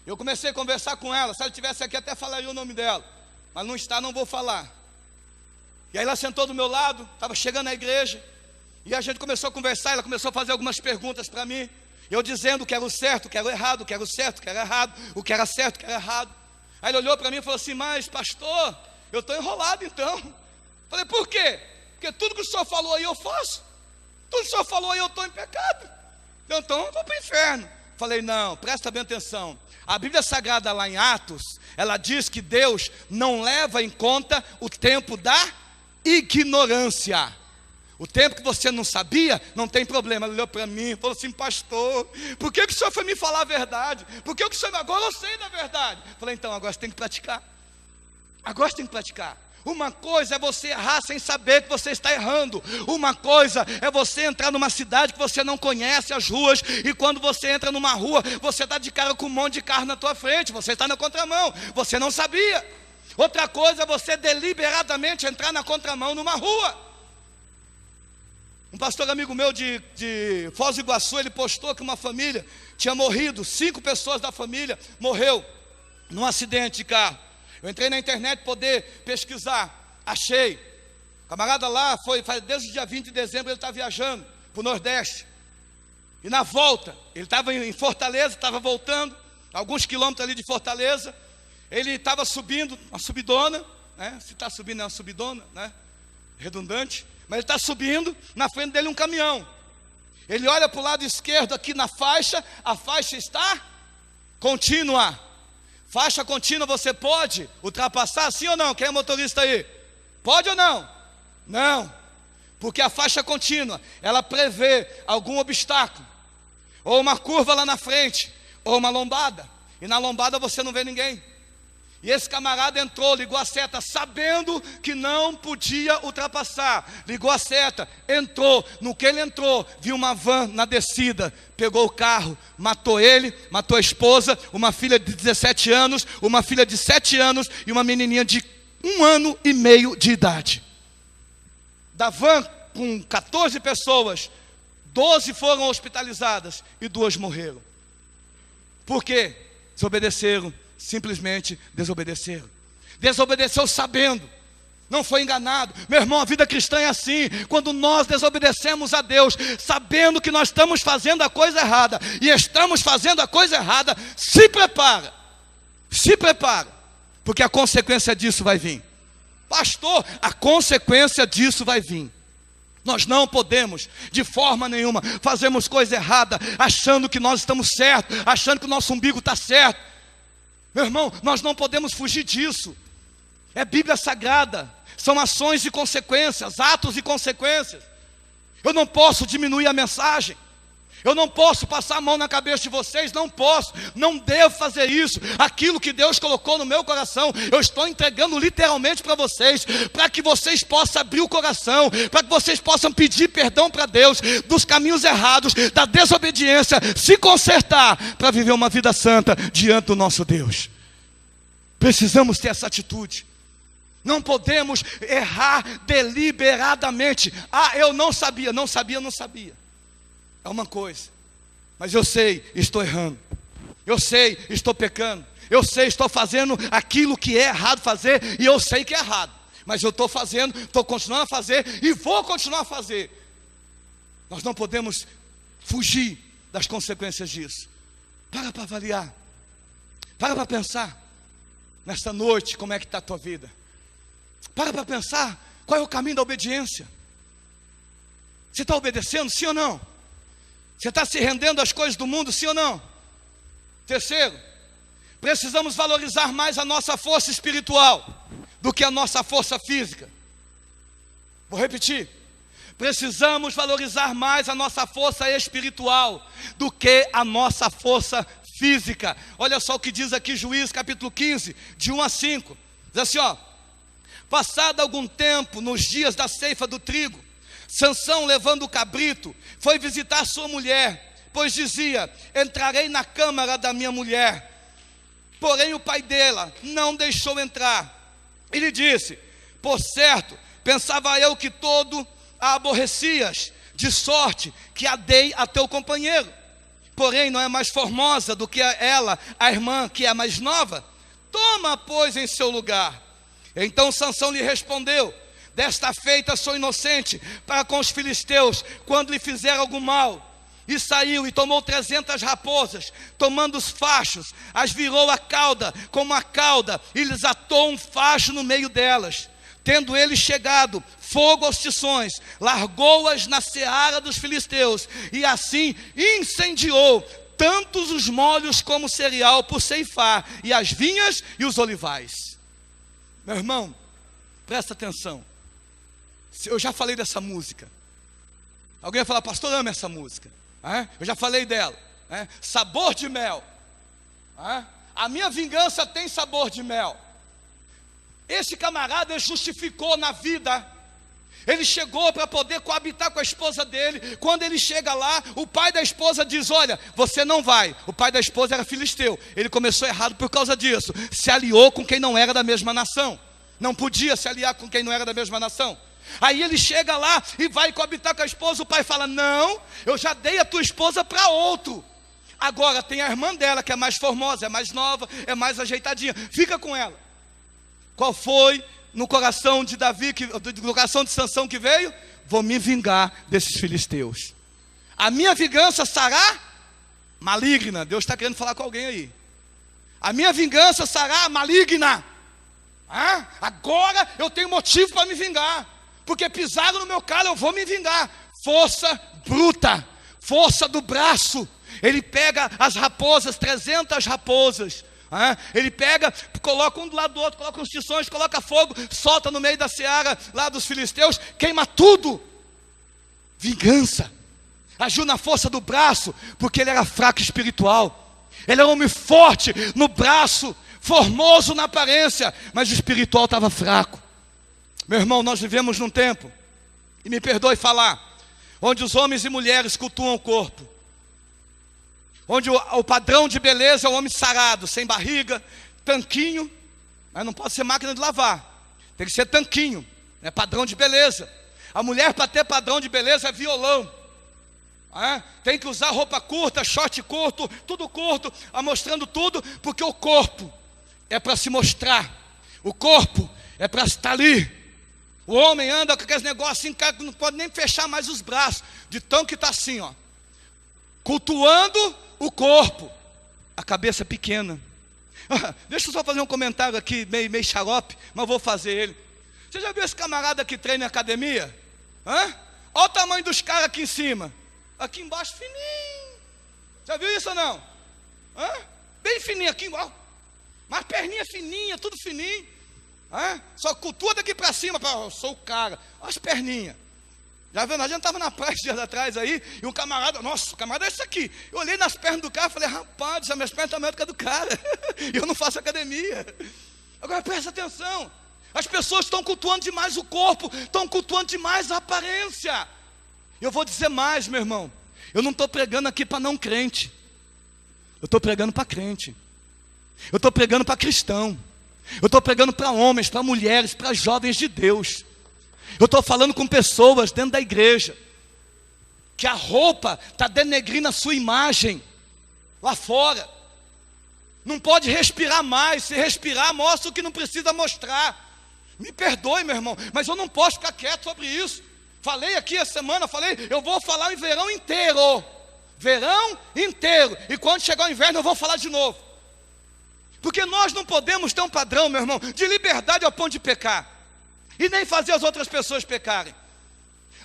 Eu comecei a conversar com ela. Se ela estivesse aqui, até falaria o nome dela. Mas não está, não vou falar. E aí ela sentou do meu lado, estava chegando na igreja. E a gente começou a conversar, ela começou a fazer algumas perguntas para mim. Eu dizendo o que era o certo, o que era o errado, o que era o certo, o que era errado, o que era certo, o que era errado. Aí ele olhou para mim e falou assim: mas pastor, eu estou enrolado então. Falei: por quê? Porque tudo que o senhor falou aí eu faço. Tudo que o senhor falou aí eu estou em pecado. Então eu vou para o inferno. Falei: não, presta bem atenção. A Bíblia Sagrada lá em Atos, ela diz que Deus não leva em conta o tempo da ignorância. O tempo que você não sabia, não tem problema. Ele olhou para mim e falou assim: pastor, por que o senhor foi me falar a verdade? Por que o senhor, agora eu sei da verdade? Falei: então, agora você tem que praticar. Agora você tem que praticar. Uma coisa é você errar sem saber que você está errando. Uma coisa é você entrar numa cidade que você não conhece as ruas, e quando você entra numa rua, você está de cara com um monte de carro na tua frente, você está na contramão, você não sabia. Outra coisa é você deliberadamente entrar na contramão numa rua. Um pastor amigo meu de Foz do Iguaçu, ele postou que uma família tinha morrido, 5 pessoas da família morreu num acidente de carro. Eu entrei na internet para poder pesquisar, achei. O camarada lá desde o dia 20 de dezembro ele está viajando para o Nordeste. E na volta, ele estava em Fortaleza, estava voltando, alguns quilômetros ali de Fortaleza. Ele estava subindo, uma subidona, né? Se está subindo é uma subidona, né? Redundante. Mas ele está subindo, na frente dele um caminhão. Ele olha para o lado esquerdo aqui na faixa, a faixa está contínua. Faixa contínua você pode ultrapassar, sim ou não? Quem é motorista aí? Pode ou não? Não. Porque a faixa contínua, ela prevê algum obstáculo. Ou uma curva lá na frente, ou uma lombada. E na lombada você não vê ninguém. E esse camarada entrou, ligou a seta, sabendo que não podia ultrapassar. Ligou a seta, entrou. No que ele entrou, viu uma van na descida. Pegou o carro, matou ele, matou a esposa, uma filha de 17 anos, uma filha de 7 anos e uma menininha de 1 ano e meio de idade. Da van, com 14 pessoas, 12 foram hospitalizadas e 2 morreram. Por quê? Desobedeceram. Simplesmente desobedeceram. Desobedeceu sabendo, não foi enganado. Meu irmão, a vida cristã é assim. Quando nós desobedecemos a Deus, sabendo que nós estamos fazendo a coisa errada, e estamos fazendo a coisa errada, se prepara, porque a consequência disso vai vir. Pastor, a consequência disso vai vir. Nós não podemos, de forma nenhuma, fazermos coisa errada, achando que nós estamos certos, achando que o nosso umbigo está certo. Meu irmão, nós não podemos fugir disso. É Bíblia Sagrada. São ações e consequências, atos e consequências. Eu não posso diminuir a mensagem. Eu não posso passar a mão na cabeça de vocês. Não posso, não devo fazer isso. Aquilo que Deus colocou no meu coração, eu estou entregando literalmente para vocês, para que vocês possam abrir o coração, para que vocês possam pedir perdão para Deus dos caminhos errados, da desobediência, se consertar para viver uma vida santa diante do nosso Deus. Precisamos ter essa atitude. Não podemos errar deliberadamente. Ah, eu não sabia. É uma coisa. Mas eu sei, estou errando. Eu sei, estou pecando. Eu sei, estou fazendo aquilo que é errado fazer. E eu sei que é errado. Mas eu estou fazendo, estou continuando a fazer. E vou continuar a fazer. Nós não podemos fugir das consequências disso. Para avaliar. Para pensar. Nesta noite, como é que está a tua vida? Para pensar, qual é o caminho da obediência? Você está obedecendo, sim ou não? Você está se rendendo às coisas do mundo, sim ou não? Terceiro, precisamos valorizar mais a nossa força espiritual do que a nossa força física. Vou repetir. Precisamos valorizar mais a nossa força espiritual do que a nossa força física. Olha só o que diz aqui Juízes capítulo 15, de 1 a 5. Diz assim, ó. Passado algum tempo, nos dias da ceifa do trigo, Sansão, levando o cabrito, foi visitar sua mulher, pois dizia: entrarei na câmara da minha mulher. Porém o pai dela não deixou entrar. Ele disse: por certo, pensava eu que todo a aborrecias, de sorte que a dei a teu companheiro. Porém não é mais formosa do que ela, a irmã que é mais nova? Toma, pois, em seu lugar. Então Sansão lhe respondeu: desta feita sou inocente para com os filisteus, quando lhe fizeram algum mal. E saiu e tomou 300 raposas, tomando os fachos, as virou a cauda como a cauda, e lhes atou um facho no meio delas. Tendo ele chegado, fogo aos tições, largou-as na seara dos filisteus, e assim incendiou tantos os molhos como o cereal por ceifar, e as vinhas e os olivais. Meu irmão, presta atenção. Eu já falei dessa música. Alguém vai falar: pastor, ama essa música. Eu já falei dela. Sabor de mel. A minha vingança tem sabor de mel. Esse camarada justificou na vida. Ele chegou para poder coabitar com a esposa dele. Quando ele chega lá, o pai da esposa diz: olha, você não vai. O pai da esposa era filisteu. Ele começou errado por causa disso. Se aliou com quem não era da mesma nação. Não podia se aliar com quem não era da mesma nação. Aí ele chega lá e vai coabitar com a esposa. O pai fala: não, eu já dei a tua esposa para outro. Agora tem a irmã dela, que é mais formosa, é mais nova, é mais ajeitadinha, fica com ela. Qual foi no coração de Davi, no coração de Sansão que veio? Vou me vingar desses filisteus. A minha vingança será maligna. Deus está querendo falar com alguém aí. A minha vingança será maligna. Agora eu tenho motivo para me vingar. Porque pisaram no meu calo, eu vou me vingar. Força bruta, força do braço. Ele pega as raposas, 300 raposas. Ele pega, coloca um do lado do outro, coloca uns tições, coloca fogo, solta no meio da seara lá dos filisteus, queima tudo. Vingança. Agiu na força do braço, porque ele era fraco espiritual. Ele era um homem forte no braço, formoso na aparência, mas o espiritual estava fraco. Meu irmão, nós vivemos num tempo, e me perdoe falar, onde os homens e mulheres cultuam o corpo. Onde o padrão de beleza é o homem sarado, sem barriga, tanquinho, mas não pode ser máquina de lavar, tem que ser tanquinho, é padrão de beleza. A mulher, para ter padrão de beleza, é violão. Tem que usar roupa curta, short curto, tudo curto, mostrando tudo, porque o corpo é para se mostrar, o corpo é para estar ali. O homem anda com aqueles negócios assim, cara, não pode nem fechar mais os braços, de tão que está assim, ó, cultuando o corpo, a cabeça pequena. Deixa eu só fazer um comentário aqui, meio xarope, mas vou fazer ele. Você já viu esse camarada que treina em academia? Olha o tamanho dos caras aqui em cima. Aqui embaixo, fininho. Já viu isso ou não? Bem fininho aqui, mas perninha fininha, tudo fininho. Só cultua daqui para cima, eu sou o cara. Olha as perninhas. Já viu? A gente estava na praia dias atrás aí, e um camarada, nossa, o camarada é esse aqui. Eu olhei nas pernas do cara e falei: rapaz, minhas pernas estão maiores do que a do cara. E eu não faço academia. Agora presta atenção. As pessoas estão cultuando demais o corpo, estão cultuando demais a aparência. Eu vou dizer mais, meu irmão. Eu não estou pregando aqui para não crente. Eu estou pregando para crente. Eu estou pregando para cristão. Eu estou pregando para homens, para mulheres, para jovens de Deus. Eu estou falando com pessoas dentro da igreja, que a roupa está denegrindo a sua imagem lá fora. Não pode respirar mais. Se respirar, mostra o que não precisa mostrar. Me perdoe, meu irmão, mas eu não posso ficar quieto sobre isso. Falei aqui essa semana, eu vou falar em verão inteiro. Verão inteiro. E quando chegar o inverno eu vou falar de novo. Porque nós não podemos ter um padrão, meu irmão, de liberdade ao ponto de pecar. E nem fazer as outras pessoas pecarem.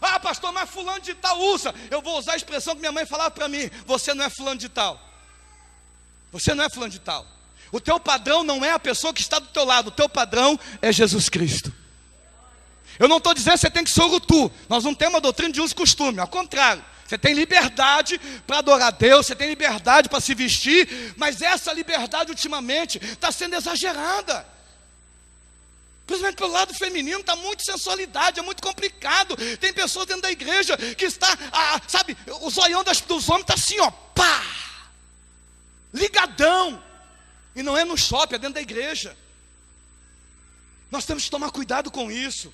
Ah, pastor, mas fulano de tal usa. Eu vou usar a expressão que minha mãe falava para mim: você não é fulano de tal. Você não é fulano de tal. O teu padrão não é a pessoa que está do teu lado. O teu padrão é Jesus Cristo. Eu não estou dizendo que você tem que ser urutu. Nós não temos uma doutrina de uso e costume. Ao contrário, você tem liberdade para adorar a Deus, você tem liberdade para se vestir, mas essa liberdade ultimamente está sendo exagerada. Principalmente pelo lado feminino, está muito sensualidade, é muito complicado. Tem pessoas dentro da igreja que está, sabe, o zoião dos homens está assim, ó, pá, ligadão. E não é no shopping, é dentro da igreja. Nós temos que tomar cuidado com isso.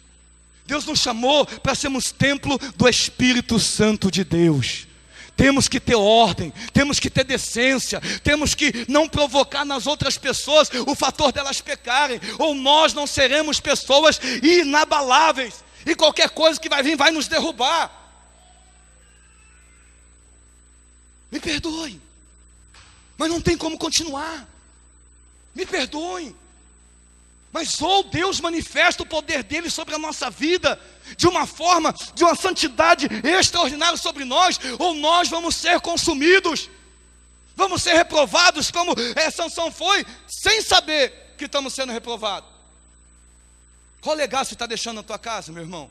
Deus nos chamou para sermos templo do Espírito Santo de Deus. Temos que ter ordem, temos que ter decência, temos que não provocar nas outras pessoas o fator delas pecarem, ou nós não seremos pessoas inabaláveis, e qualquer coisa que vai vir vai nos derrubar. Me perdoe, mas não tem como continuar. Me perdoem, mas ou Deus manifesta o poder dele sobre a nossa vida de uma forma, de uma santidade extraordinária sobre nós, ou nós vamos ser consumidos, vamos ser reprovados, como Sansão foi, sem saber que estamos sendo reprovados. Qual legado você está deixando na tua casa, meu irmão?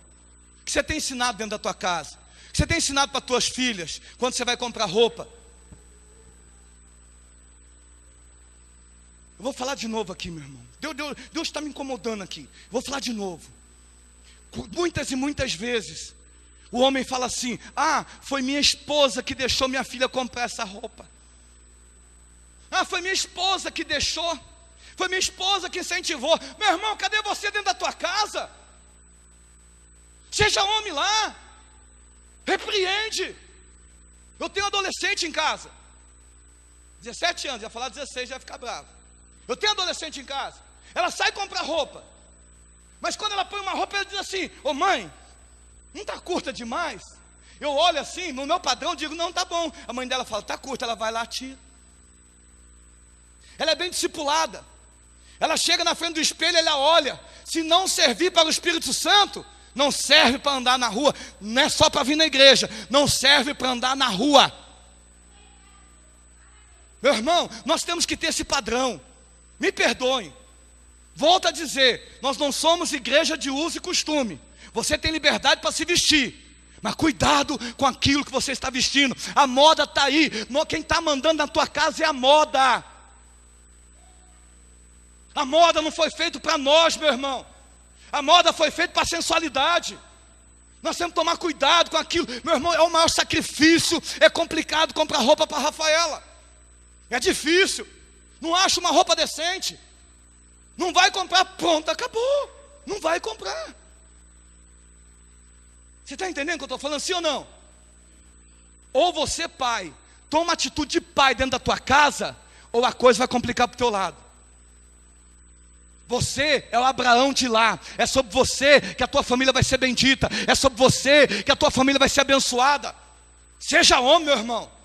O que você tem ensinado dentro da tua casa? O que você tem ensinado para tuas filhas, quando você vai comprar roupa? Eu vou falar de novo aqui, meu irmão. Deus está me incomodando aqui. Vou falar de novo. Muitas e muitas vezes o homem fala assim: ah, foi minha esposa que deixou minha filha comprar essa roupa. Ah, foi minha esposa que deixou. Foi minha esposa que incentivou. Meu irmão, cadê você dentro da tua casa? Seja homem lá. Repreende. Eu tenho um adolescente em casa, 17 anos, ia falar 16, já ia ficar bravo. Eu tenho adolescente em casa, ela sai comprar roupa, mas quando ela põe uma roupa, ela diz assim: ô mãe, não está curta demais? Eu olho assim, no meu padrão, digo: não, tá bom. A mãe dela fala: está curta. Ela vai lá, tira. Ela é bem discipulada. Ela chega na frente do espelho, ela olha. Se não servir para o Espírito Santo, não serve para andar na rua. Não é só para vir na igreja, não serve para andar na rua. Meu irmão, nós temos que ter esse padrão. Me perdoem, volto a dizer, nós não somos igreja de uso e costume. Você tem liberdade para se vestir, mas cuidado com aquilo que você está vestindo. A moda está aí, quem está mandando na tua casa é a moda. A moda não foi feita para nós, meu irmão. A moda foi feita para a sensualidade. Nós temos que tomar cuidado com aquilo. Meu irmão, é o maior sacrifício. É complicado comprar roupa para a Rafaela. É difícil. Não acha uma roupa decente. Não vai comprar, pronto, acabou. Não vai comprar. Você está entendendo o que eu estou falando, sim ou não? Ou você, pai, toma atitude de pai dentro da tua casa, ou a coisa vai complicar para o teu lado. Você é o Abraão de lá. É sobre você que a tua família vai ser bendita. É sobre você que a tua família vai ser abençoada. Seja homem, meu irmão.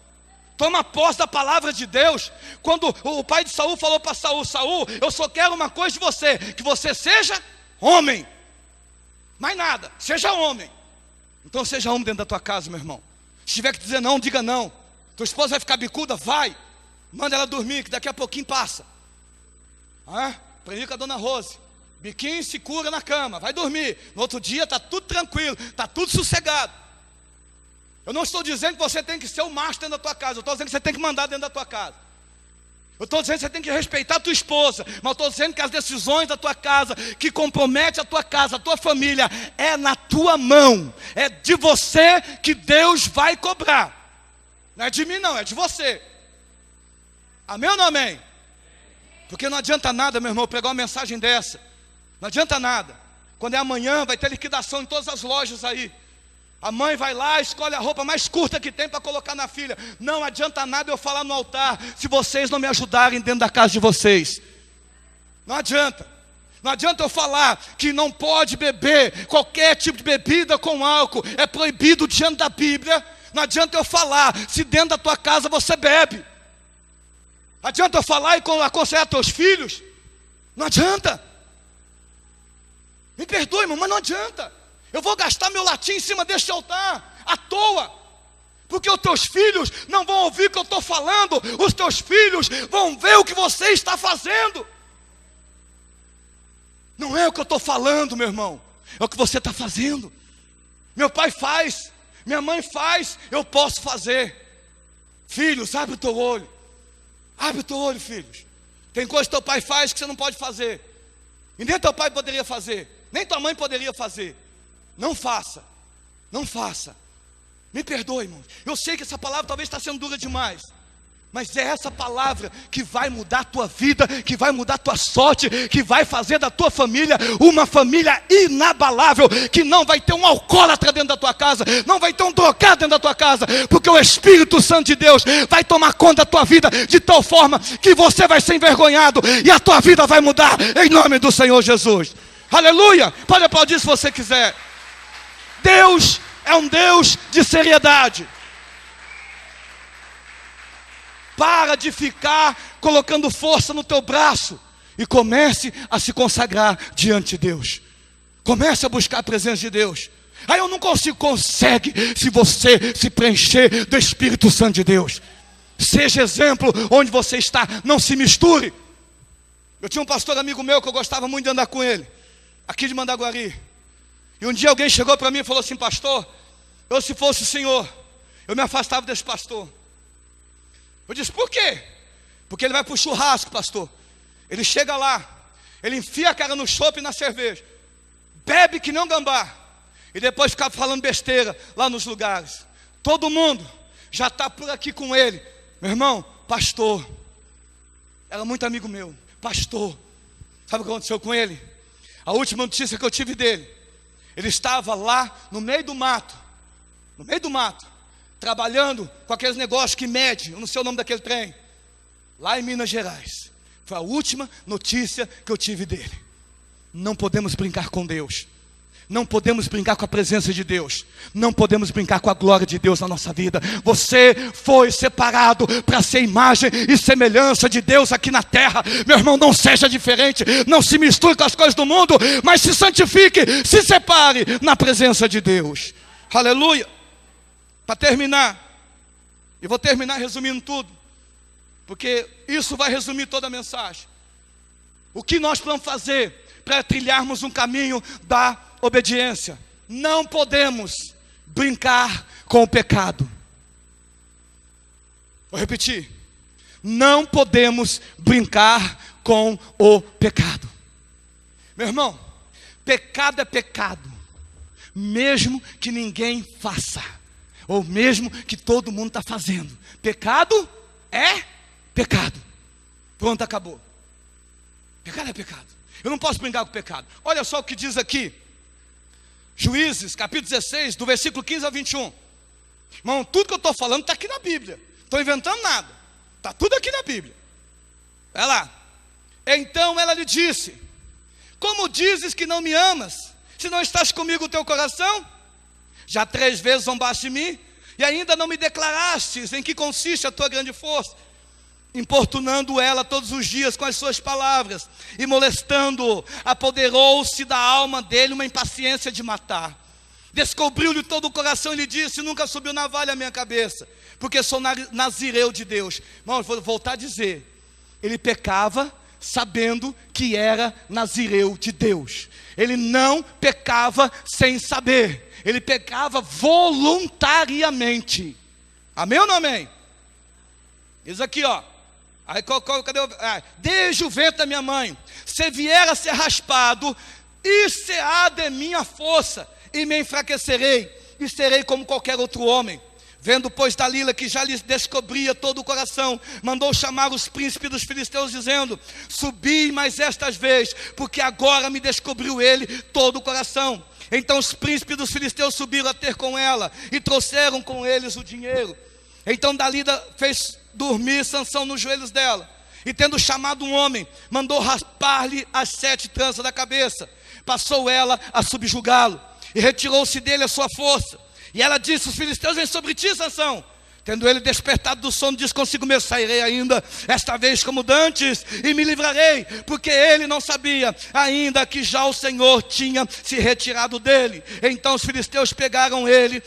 Toma posse da palavra de Deus. Quando o pai de Saul falou para Saul: Saul, eu só quero uma coisa de você, que você seja homem. Mais nada, seja homem. Então seja homem dentro da tua casa, meu irmão. Se tiver que dizer não, diga não. Tua esposa vai ficar bicuda? Vai. Manda ela dormir, que daqui a pouquinho passa. Aprendi com a dona Rose. Biquinho se cura na cama, vai dormir. No outro dia está tudo tranquilo, está tudo sossegado. Eu não estou dizendo que você tem que ser o macho dentro da tua casa. Eu estou dizendo que você tem que mandar dentro da tua casa. Eu estou dizendo que você tem que respeitar a tua esposa. Mas eu estou dizendo que as decisões da tua casa, que comprometem a tua casa, a tua família, é na tua mão. É de você que Deus vai cobrar. Não é de mim não, é de você. Amém ou não amém? Porque não adianta nada, meu irmão, pregar uma mensagem dessa. Não adianta nada. Quando é amanhã, vai ter liquidação em todas as lojas aí. A mãe vai lá, escolhe a roupa mais curta que tem para colocar na filha. Não adianta nada eu falar no altar, se vocês não me ajudarem dentro da casa de vocês. Não adianta. Não adianta eu falar que não pode beber qualquer tipo de bebida com álcool. É proibido diante da Bíblia. Não adianta eu falar se dentro da tua casa você bebe. Adianta eu falar e aconselhar teus filhos? Não adianta. Me perdoe, irmão, mas não adianta. Eu vou gastar meu latim em cima deste altar, à toa. Porque os teus filhos não vão ouvir o que eu estou falando. Os teus filhos vão ver o que você está fazendo. Não é o que eu estou falando, meu irmão. É o que você está fazendo. Meu pai faz, minha mãe faz, eu posso fazer. Filhos, abre o teu olho. Abre o teu olho, filhos. Tem coisa que teu pai faz que você não pode fazer. E nem teu pai poderia fazer. Nem tua mãe poderia fazer. Não faça. Não faça. Me perdoe, irmão. Eu sei que essa palavra talvez está sendo dura demais. Mas é essa palavra que vai mudar a tua vida, que vai mudar a tua sorte, que vai fazer da tua família uma família inabalável, que não vai ter um alcoólatra dentro da tua casa, não vai ter um drogado dentro da tua casa, porque o Espírito Santo de Deus vai tomar conta da tua vida de tal forma que você vai ser envergonhado e a tua vida vai mudar em nome do Senhor Jesus. Aleluia! Pode aplaudir se você quiser. Deus é um Deus de seriedade. Para de ficar colocando força no teu braço e comece a se consagrar diante de Deus. Comece a buscar a presença de Deus. Aí eu não consigo. Consegue se você se preencher do Espírito Santo de Deus. Seja exemplo onde você está. Não se misture. Eu tinha um pastor amigo meu que eu gostava muito de andar com ele, aqui de Mandaguari. E um dia alguém chegou para mim e falou assim: pastor, eu se fosse o senhor, eu me afastava desse pastor. Eu disse: por quê? Porque ele vai para o churrasco, pastor. Ele chega lá, ele enfia a cara no chopp e na cerveja, bebe que não gambá, e depois fica falando besteira lá nos lugares. Todo mundo já está por aqui com ele. Meu irmão, pastor, era muito amigo meu, pastor. Sabe o que aconteceu com ele? A última notícia que eu tive dele, ele estava lá no meio do mato, trabalhando com aqueles negócios que mede, eu não sei o nome daquele trem, lá em Minas Gerais. Foi a última notícia que eu tive dele. Não podemos brincar com Deus. Não podemos brincar com a presença de Deus. Não podemos brincar com a glória de Deus na nossa vida. Você foi separado para ser imagem e semelhança de Deus aqui na terra. Meu irmão, não seja diferente. Não se misture com as coisas do mundo, mas se santifique, se separe na presença de Deus. Aleluia. Para terminar, e vou terminar resumindo tudo, porque isso vai resumir toda a mensagem. O que nós vamos fazer para trilharmos um caminho da obediência? Não podemos brincar com o pecado. Vou repetir: não podemos brincar com o pecado. Meu irmão, pecado é pecado, mesmo que ninguém faça, ou mesmo que todo mundo está fazendo. Pecado é pecado. Pronto, acabou. Pecado é pecado. Eu não posso brincar com o pecado. Olha só o que diz aqui, Juízes, capítulo 16, do versículo 15 ao 21. Irmão, tudo que eu estou falando está aqui na Bíblia. Estou inventando nada. Está tudo aqui na Bíblia. Vai lá. Então ela lhe disse: como dizes que não me amas, se não estás comigo o teu coração? Já 3 vezes zombaste de mim, e ainda não me declarastes em que consiste a tua grande força. Importunando ela todos os dias com as suas palavras, e molestando-o, apoderou-se da alma dele uma impaciência de matar. Descobriu-lhe todo o coração e lhe disse: nunca subiu navalha à minha cabeça, porque sou nazireu de Deus. Irmão, vou voltar a dizer, ele pecava sabendo que era nazireu de Deus. Ele não pecava sem saber, ele pecava voluntariamente. Amém ou não amém? Diz aqui, ó. Aí, cadê o... desde o ventre da minha mãe, se vier a ser raspado, isso há de minha força, e me enfraquecerei, e serei como qualquer outro homem. Vendo, pois, Dalila que já lhes descobria todo o coração, mandou chamar os príncipes dos filisteus, dizendo: subi mais estas vezes, porque agora me descobriu ele todo o coração. Então os príncipes dos filisteus subiram a ter com ela, e trouxeram com eles o dinheiro. Então Dalila fez dormir Sansão nos joelhos dela, e tendo chamado um homem, mandou raspar-lhe as 7 tranças da cabeça. Passou ela a subjugá-lo, e retirou-se dele a sua força. E ela disse: os filisteus vêm sobre ti, Sansão. Tendo ele despertado do sono, diz consigo mesmo: sairei ainda esta vez como dantes, e me livrarei, porque ele não sabia ainda que já o Senhor tinha se retirado dele. Então os filisteus pegaram nele,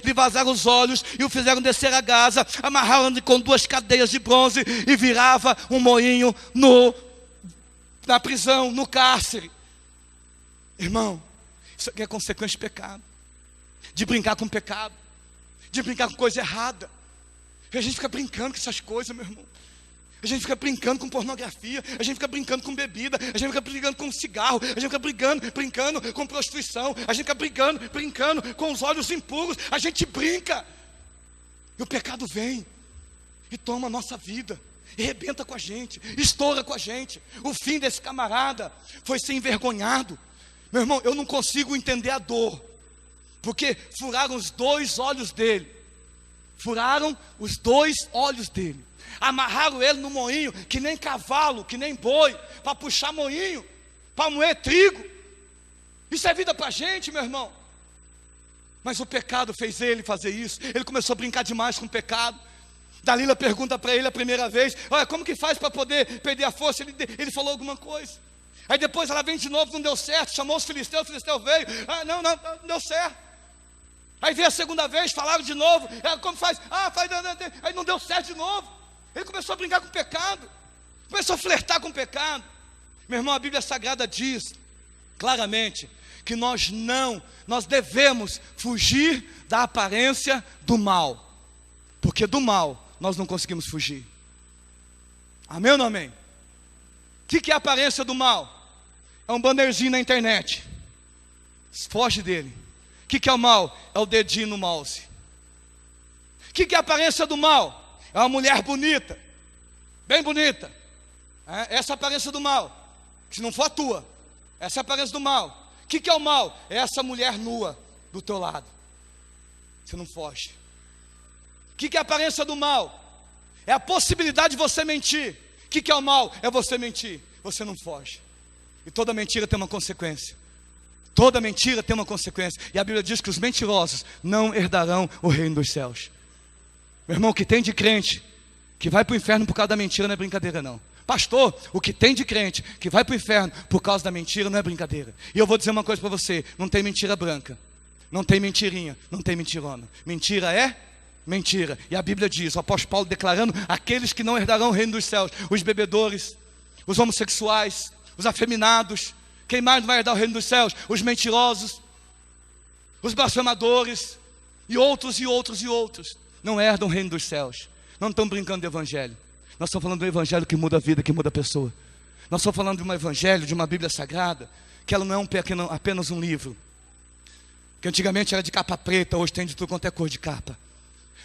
lhe vazaram os olhos, e o fizeram descer a Gaza, amarraram-no com 2 cadeias de bronze, e virava um moinho na prisão, no cárcere. Irmão, isso aqui é consequência de pecado, de brincar com pecado, de brincar com coisa errada. E a gente fica brincando com essas coisas, meu irmão. A gente fica brincando com pornografia, a gente fica brincando com bebida, a gente fica brincando com cigarro, a gente fica brincando com prostituição, a gente fica brincando com os olhos impuros, a gente brinca. E o pecado vem e toma a nossa vida, e rebenta com a gente, estoura com a gente. O fim desse camarada foi ser envergonhado. Meu irmão, eu não consigo entender a dor, porque furaram os 2 olhos dele. Furaram os 2 olhos dele. Amarraram ele no moinho, que nem cavalo, que nem boi, para puxar moinho, para moer trigo. Isso é vida para a gente, meu irmão. Mas o pecado fez ele fazer isso. Ele começou a brincar demais com o pecado. Dalila pergunta para ele a primeira vez: olha, como que faz para poder perder a força? Ele falou alguma coisa. Aí depois ela vem de novo, não deu certo, chamou os filisteus, o filisteu veio, não deu certo. Aí veio a segunda vez, falaram de novo, como faz? Aí não deu certo de novo. Ele começou a brincar com o pecado, começou a flertar com o pecado. Meu irmão, a Bíblia Sagrada diz claramente que nós devemos fugir da aparência do mal, porque do mal nós não conseguimos fugir. Amém ou não amém? O que é a aparência do mal? É um bannerzinho na internet, foge dele. O que é o mal? É o dedinho no mouse. O que é a aparência do mal? É uma mulher bonita, bem bonita. Essa é a aparência do mal. Se não for a tua, essa é a aparência do mal. O que é o mal? É essa mulher nua do teu lado. Você não foge. O que é a aparência do mal? É a possibilidade de você mentir. O que é o mal? É você mentir. Você não foge. E toda mentira tem uma consequência. Toda mentira tem uma consequência. E a Bíblia diz que os mentirosos não herdarão o reino dos céus. Meu irmão, o que tem de crente que vai para o inferno por causa da mentira não é brincadeira não. Pastor, o que tem de crente que vai para o inferno por causa da mentira não é brincadeira. E eu vou dizer uma coisa para você: não tem mentira branca, não tem mentirinha, não tem mentirona. Mentira é mentira. E a Bíblia diz, o apóstolo Paulo declarando: aqueles que não herdarão o reino dos céus, os bebedores, os homossexuais, os afeminados. Quem mais não vai herdar o reino dos céus? Os mentirosos, os blasfemadores, e outros, e outros, e outros. Não herdam o reino dos céus. Não estamos brincando de evangelho. Nós estamos falando de um evangelho que muda a vida, que muda a pessoa. Nós estamos falando de um evangelho, de uma Bíblia Sagrada, que ela não é apenas um livro, que antigamente era de capa preta, hoje tem de tudo quanto é cor de capa.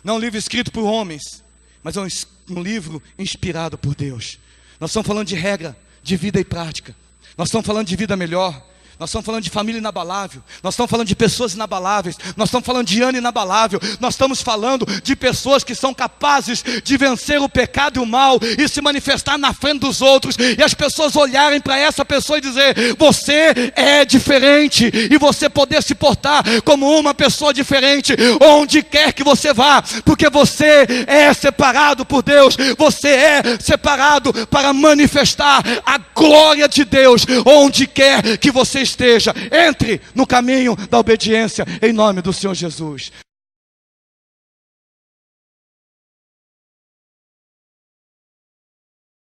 Não é um livro escrito por homens, mas é um livro inspirado por Deus. Nós estamos falando de regra, de vida e prática. Nós estamos falando de vida melhor. Nós estamos falando de família inabalável. Nós estamos falando de pessoas inabaláveis. Nós estamos falando de ano inabalável. Nós estamos falando de pessoas que são capazes de vencer o pecado e o mal e se manifestar na frente dos outros, e as pessoas olharem para essa pessoa e dizer: você é diferente, e você poder se portar como uma pessoa diferente onde quer que você vá, porque você é separado por Deus. Você é separado para manifestar a glória de Deus onde quer que você esteja. Entre no caminho da obediência em nome do Senhor Jesus.